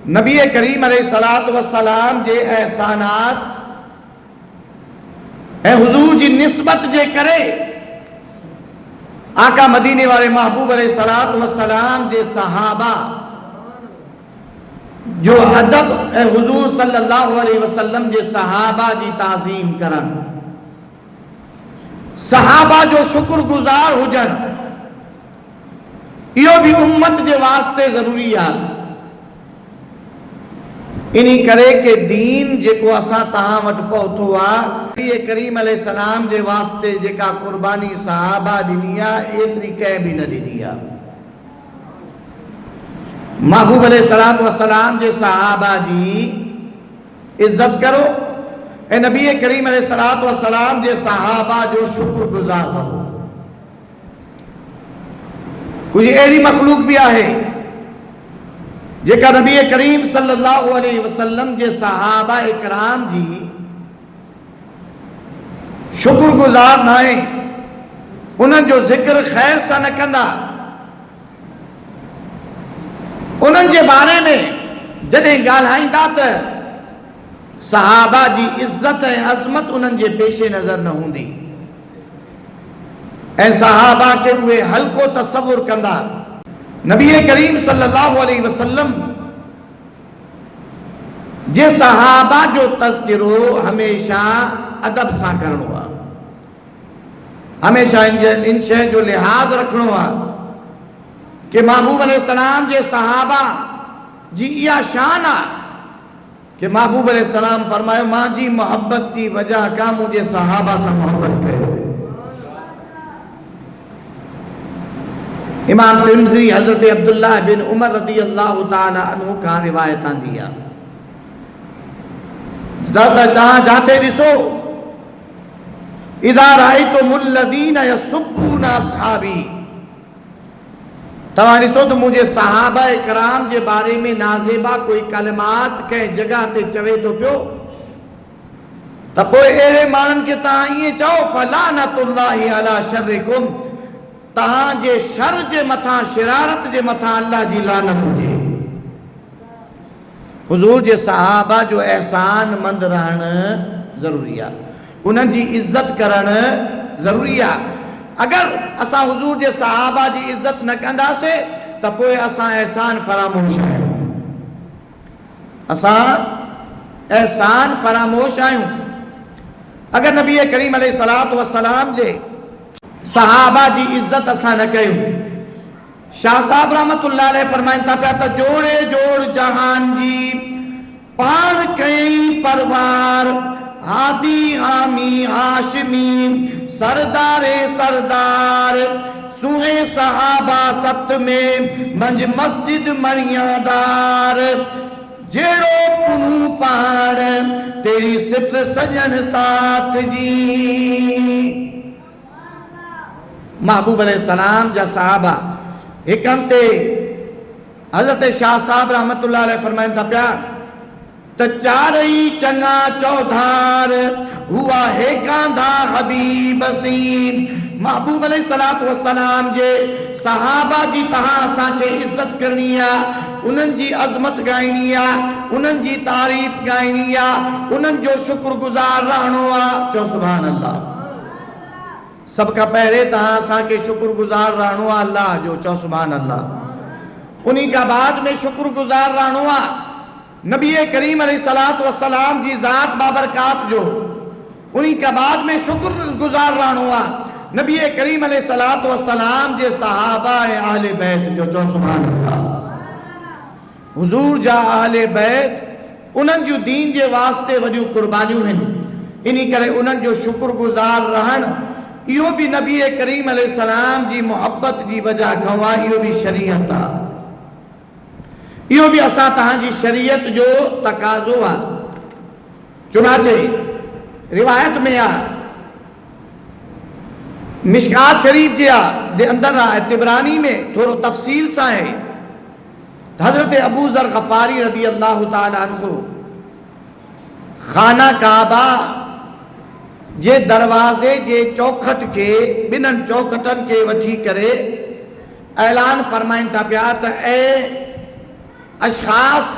نبی کریم علیہ السلام جے احسانات اے حضور جی نسبت جے کرے آقا مدینے والے محبوب علیہ السلام جے صحابہ جو ادب اے حضور صلی اللہ علیہ وسلم جے صحابہ جی تعظیم کرن، صحابہ جو شکر گزار ہوجن، یہ بھی امت جے واسطے ضروری ہے۔ انہی کرے کہ دین جے کو اساں تہاں وٹ پہتو آ نبی کریم علیہ السلام جے واسطے جے کا قربانی صحابہ ڈنی آ ایتری کہیں بھی نہ ڈنی آ۔ محبوب علیہ السلام جے صحابہ جی عزت کرو، اے نبی کریم علیہ السلام جے صحابہ جو شکر گزار رہو۔ کچھ ایڑی مخلوق بھی آئے جے کا نبی کریم صلی اللہ علیہ وسلم جے صحابہ اکرام جی شکر گزار نائیں، انہن جو ذکر خیر سا نہ کندا، انہن جے بارے میں جنہیں گالہائیں تا صحابہ جی عزت ہے عظمت انہن جے پیش نظر نہ ہوں دی، اے صحابہ کے ہوئے حل کو تصور کندا۔ نبی کریم صلی اللہ علیہ وسلم جے صحابہ جو تذکرو ہمیشہ ادب سا کرنو آ، ہمیشہ ان شے جو لحاظ رکھنو آ کہ محبوب علیہ السلام جے صحابہ جی یا شان آ کہ محبوب علیہ السلام فرمائے ماں جی محبت جی وجہ کا مجھے صحابہ سے محبت کرے۔ امام ترمذی حضرت عبداللہ بن عمر رضی اللہ تعالی عنہ کا روایتاں دیا، جہاں جاتے رسو اذا رأیتم الذین یسبون اصحابی، تمہاری سو تو مجھے صحابہ کرام جے بارے میں نازیبہ کوئی کلمات کہیں جگہ تے چوے تو پیو تب وہ اے مانن کے تاں یہ چاہو فلانت اللہ علی شرکم، تہاں جے شر جے متھاں شرارت جے متھاں اللہ جی لعنت ہوجے۔ حضور جے صحابہ جو احسان مند رہن ضروری ہے، انہن جی عزت کرن ضروری ہے۔ اگر اساں حضور جے صحابہ جی عزت نہ کندا سے تب وہ اساں احسان فراموش ہے، اساں احسان فراموش آئیں۔ اگر نبی کریم علیہ السلام جے صحابہ جی عزت اساں نہ کیوں، شاہ صاحب رحمت اللہ علیہ فرمائیں تا پیا تا جوڑے جوڑ جہان جی پان کئی پروار ہادی حامی ہاشمی سردار سردار سوہے صحابہ ست میں منج مسجد مریادار جیڑو پنو پاڑ تیری ستر سجن ساتھ جی۔ محبوب علیہ السلام جا صحابہ ایک انتے حضرت شاہ صاحب رحمت اللہ علیہ فرمائن تھا پیا تچارئی چنگا چودھار ہوا ہے کاندھا حبیب سین۔ محبوب علیہ السلام جے صحابہ جی تہاں ساں کے عزت کرنی ہے، انہن جی عظمت گائنی ہے، انہن جی تعریف گائنی ہے، انہن جو شکر گزار رہنو ہے، چو سبحان اللہ۔ سب کا پہلے تہاں ساں کے شکر گزار رہنو ہے اللہ جو، چو سبحان اللہ۔ انہی کا بعد میں شکر گزار رہنو ہے نبی کریم علیہ السلام جی ذات بابرکات جو، انہی کا بعد میں شکر گزار رہنو ہے نبی کریم علیہ السلام جے صحابہ اہل بیت جو، چو سبحان اللہ۔ حضور جا اہل بیت انہن جو دین جے واسطے وڈیوں قربانیوں ہیں، انہی کرے انہن جو شکر گزار رہن، یہ بھی نبی کریم علیہ السلام جی محبت جی وجہ کھوا، یہ بھی شریعت تھا، یہ بھی اساں تہاں جی شریعت جو تقاضو ہے۔ چنانچہ روایت میں آ مشکات شریف جی دے اندر رہا ہے، تبرانی میں تھوڑو تفصیل سا ہے، حضرت ابو ذر غفاری رضی اللہ تعالیٰ عنہ خانہ کعبہ جے دروازے جے چوکھٹ کے بنن چوکھٹن کے وٹھی کرے اعلان فرمائن تا پیا تا اے اشخاص